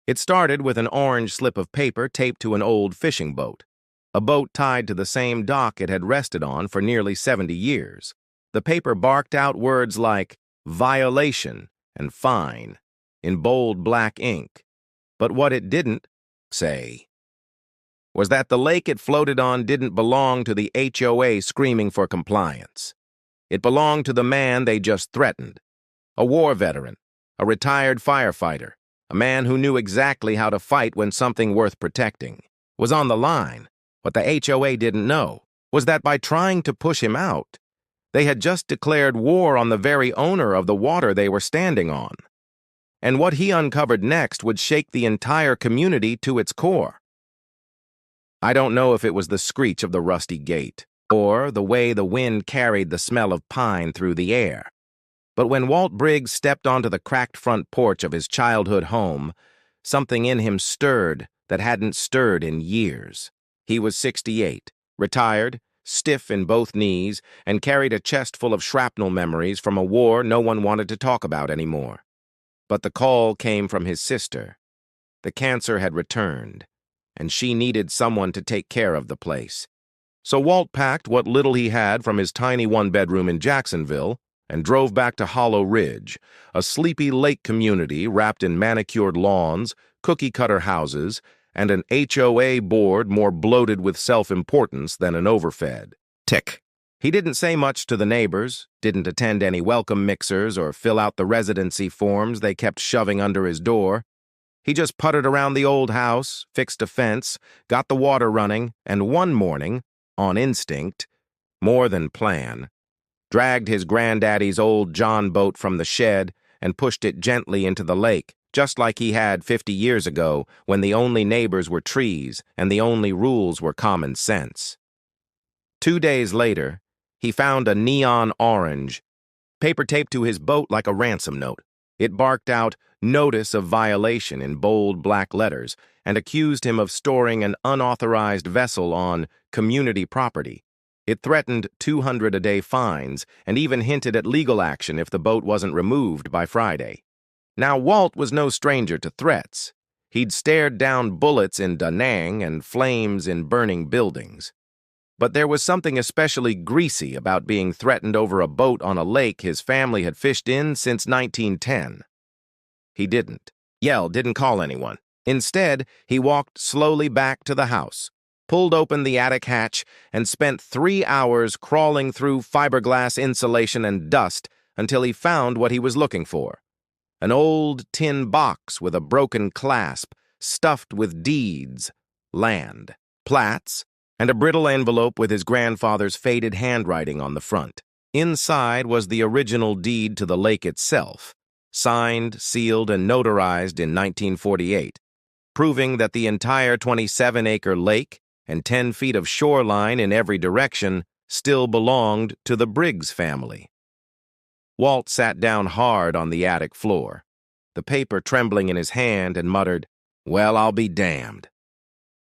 It started with an orange slip of paper taped to an old fishing boat, a boat tied to the same dock it had rested on for nearly 70 years. The paper barked out words like violation and fine in bold black ink, but what it didn't say was that the lake it floated on didn't belong to the HOA screaming for compliance. It belonged to the man they just threatened, a war veteran, a retired firefighter, a man who knew exactly how to fight when something worth protecting was on the line. What the HOA didn't know was that by trying to push him out, they had just declared war on the very owner of the water they were standing on. And what he uncovered next would shake the entire community to its core. I don't know if it was the screech of the rusty gate, or the way the wind carried the smell of pine through the air. But when Walt Briggs stepped onto the cracked front porch of his childhood home, something in him stirred that hadn't stirred in years. He was 68, retired, stiff in both knees, and carried a chest full of shrapnel memories from a war no one wanted to talk about anymore. But the call came from his sister. The cancer had returned, and she needed someone to take care of the place. So Walt packed what little he had from his tiny one-bedroom in Jacksonville and drove back to Hollow Ridge, a sleepy lake community wrapped in manicured lawns, cookie-cutter houses, and an HOA board more bloated with self-importance than an overfed. Tick. He didn't say much to the neighbors, didn't attend any welcome mixers or fill out the residency forms they kept shoving under his door. He just puttered around the old house, fixed a fence, got the water running, and one morning, on instinct, more than plan, dragged his granddaddy's old John boat from the shed and pushed it gently into the lake, just like he had 50 years ago when the only neighbors were trees and the only rules were common sense. 2 days later, he found a neon orange, paper taped to his boat like a ransom note. It barked out notice of violation in bold black letters and accused him of storing an unauthorized vessel on community property. It threatened 200-a-day fines and even hinted at legal action if the boat wasn't removed by Friday. Now, Walt was no stranger to threats. He'd stared down bullets in Da Nang and flames in burning buildings. But there was something especially greasy about being threatened over a boat on a lake his family had fished in since 1910. He didn't yell, didn't call anyone. Instead, he walked slowly back to the house, pulled open the attic hatch, and spent 3 hours crawling through fiberglass insulation and dust until he found what he was looking for. An old tin box with a broken clasp, stuffed with deeds, land, plats, and a brittle envelope with his grandfather's faded handwriting on the front. Inside was the original deed to the lake itself, signed, sealed, and notarized in 1948, proving that the entire 27-acre lake and 10 feet of shoreline in every direction still belonged to the Briggs family. Walt sat down hard on the attic floor, the paper trembling in his hand, and muttered, "Well, I'll be damned."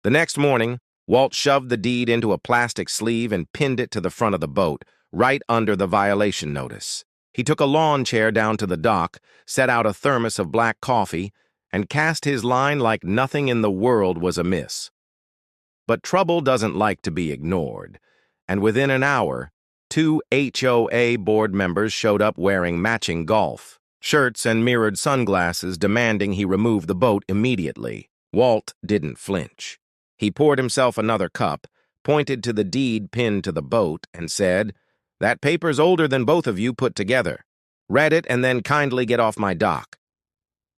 The next morning, Walt shoved the deed into a plastic sleeve and pinned it to the front of the boat, right under the violation notice. He took a lawn chair down to the dock, set out a thermos of black coffee, and cast his line like nothing in the world was amiss. But trouble doesn't like to be ignored, and within an hour, 2 HOA board members showed up wearing matching golf shirts and mirrored sunglasses, demanding he remove the boat immediately. Walt didn't flinch. He poured himself another cup, pointed to the deed pinned to the boat, and said, "That paper's older than both of you put together. Read it and then kindly get off my dock."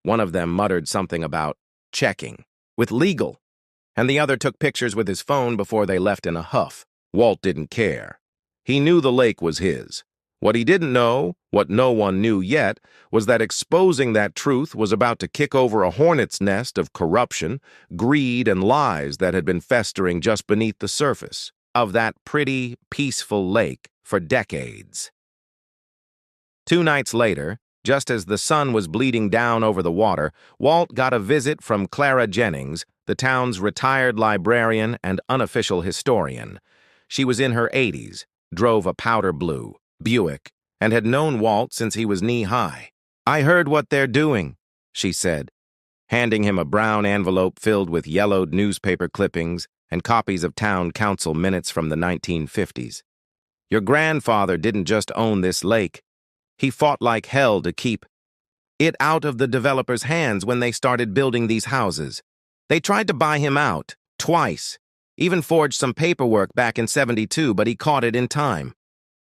One of them muttered something about checking with legal, and the other took pictures with his phone before they left in a huff. Walt didn't care. He knew the lake was his. What he didn't know, what no one knew yet, was that exposing that truth was about to kick over a hornet's nest of corruption, greed, and lies that had been festering just beneath the surface of that pretty, peaceful lake for decades. 2 nights later, just as the sun was bleeding down over the water, Walt got a visit from Clara Jennings, the town's retired librarian and unofficial historian. She was in her 80s, drove a powder blue Buick, and had known Walt since he was knee-high. "I heard what they're doing," she said. handing him a brown envelope filled with yellowed newspaper clippings and copies of town council minutes from the 1950s. Your grandfather didn't just own this lake. He fought like hell to keep it out of the developers' hands when they started building these houses. They tried to buy him out, twice, even forged some paperwork back in '72, but he caught it in time.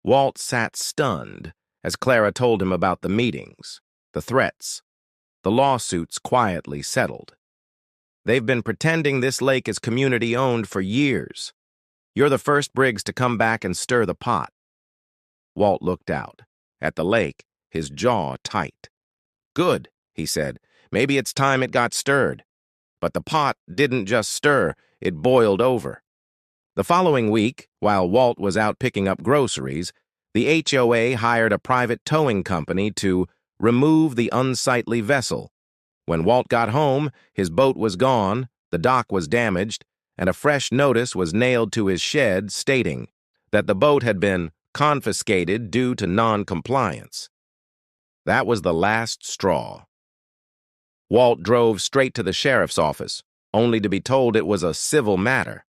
Walt sat stunned as Clara told him about the meetings, the threats, the lawsuits quietly settled. They've been pretending this lake is community-owned for years. You're the first Briggs to come back and stir the pot. Walt looked out. At the lake, his jaw tight. Good, he said. Maybe it's time it got stirred. But the pot didn't just stir, it boiled over. The following week, while Walt was out picking up groceries, the HOA hired a private towing company to remove the unsightly vessel. When Walt got home, his boat was gone, the dock was damaged, and a fresh notice was nailed to his shed stating that the boat had been confiscated due to non-compliance. That was the last straw. Walt drove straight to the sheriff's office, only to be told it was a civil matter.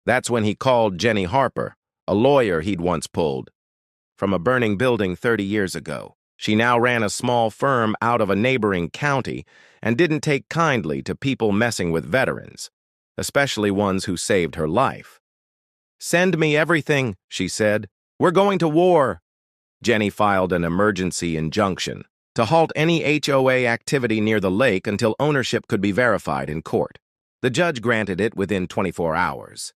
That's when he called Jenny Harper, a lawyer he'd once pulled from a burning building 30 years ago. She now ran a small firm out of a neighboring county and didn't take kindly to people messing with veterans, especially ones who saved her life. "Send me everything," she said. "We're going to war." Jenny filed an emergency injunction to halt any HOA activity near the lake until ownership could be verified in court. The judge granted it within 24 hours.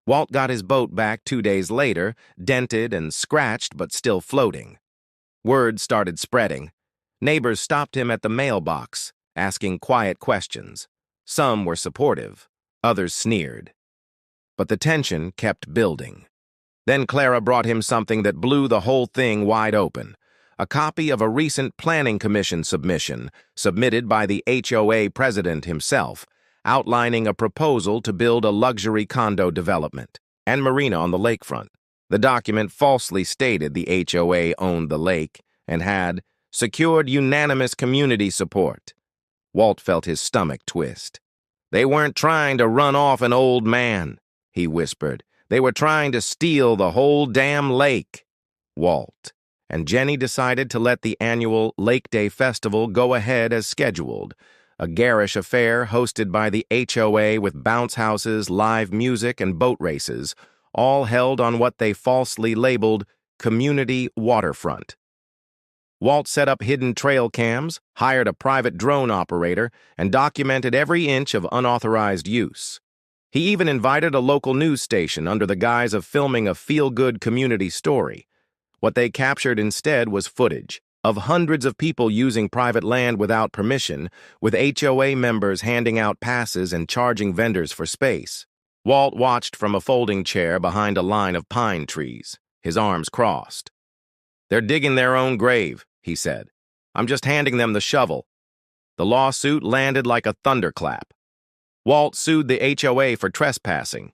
Walt got his boat back 2 days later, dented and scratched but still floating. Word started spreading. Neighbors stopped him at the mailbox, asking quiet questions. Some were supportive, others sneered. But the tension kept building. Then Clara brought him something that blew the whole thing wide open. A copy of a recent Planning Commission submission submitted by the HOA president himself, outlining a proposal to build a luxury condo development and marina on the lakefront. The document falsely stated the HOA owned the lake and had secured unanimous community support. Walt felt his stomach twist. "They weren't trying to run off an old man," he whispered. "They were trying to steal the whole damn lake." Walt and Jenny decided to let the annual Lake Day Festival go ahead as scheduled, a garish affair hosted by the HOA with bounce houses, live music, and boat races, all held on what they falsely labeled community waterfront. Walt set up hidden trail cams, hired a private drone operator, and documented every inch of unauthorized use. He even invited a local news station under the guise of filming a feel-good community story. What they captured instead was footage of hundreds of people using private land without permission, with HOA members handing out passes and charging vendors for space. Walt watched from a folding chair behind a line of pine trees, his arms crossed. "They're digging their own grave," he said. "I'm just handing them the shovel." The lawsuit landed like a thunderclap. Walt sued the HOA for trespassing.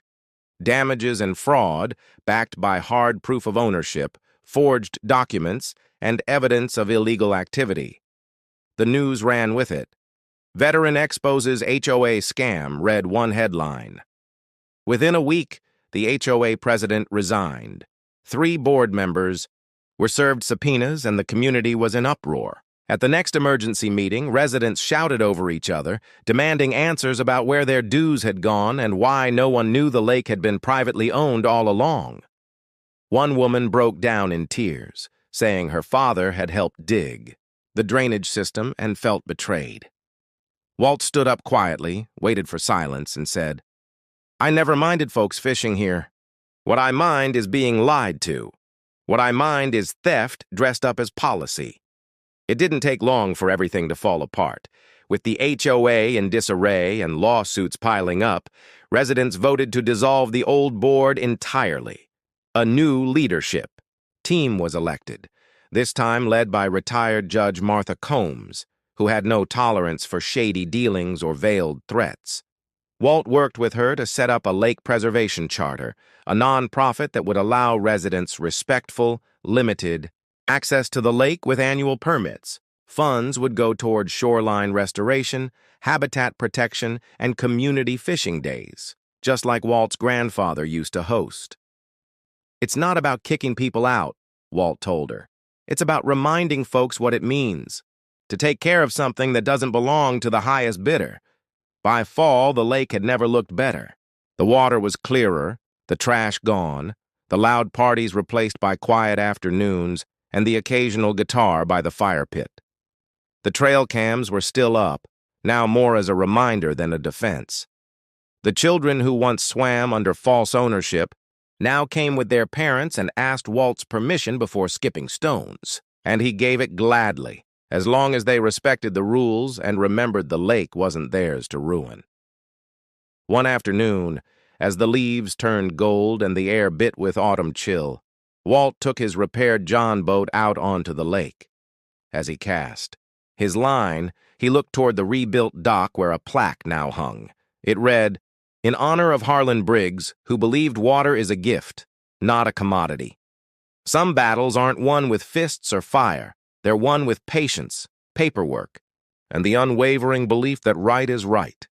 Damages and fraud, backed by hard proof of ownership, forged documents, and evidence of illegal activity. The news ran with it. "Veteran exposes HOA scam," read one headline. Within a week, the HOA president resigned. 3 board members were served subpoenas, and the community was in uproar. At the next emergency meeting, residents shouted over each other, demanding answers about where their dues had gone and why no one knew the lake had been privately owned all along. One woman broke down in tears, saying her father had helped dig the drainage system and felt betrayed. Walt stood up quietly, waited for silence, and said, "I never minded folks fishing here. What I mind is being lied to. What I mind is theft dressed up as policy." It didn't take long for everything to fall apart. With the HOA in disarray and lawsuits piling up, residents voted to dissolve the old board entirely. A new leadership team was elected, this time led by retired Judge Martha Combs, who had no tolerance for shady dealings or veiled threats. Walt worked with her to set up a lake preservation charter, a nonprofit that would allow residents respectful, limited access to the lake with annual permits, Funds would go toward shoreline restoration, habitat protection, and community fishing days, just like Walt's grandfather used to host. "It's not about kicking people out," Walt told her. "It's about reminding folks what it means to take care of something that doesn't belong to the highest bidder." By fall, the lake had never looked better. The water was clearer, the trash gone, the loud parties replaced by quiet afternoons, and the occasional guitar by the fire pit. The trail cams were still up, now more as a reminder than a defense. The children who once swam under false ownership now came with their parents and asked Walt's permission before skipping stones, and he gave it gladly, as long as they respected the rules and remembered the lake wasn't theirs to ruin. One afternoon, as the leaves turned gold and the air bit with autumn chill, Walt took his repaired John boat out onto the lake. As he cast his line, he looked toward the rebuilt dock where a plaque now hung. It read, "In honor of Harlan Briggs, who believed water is a gift, not a commodity. Some battles aren't won with fists or fire. They're won with patience, paperwork, and the unwavering belief that right is right."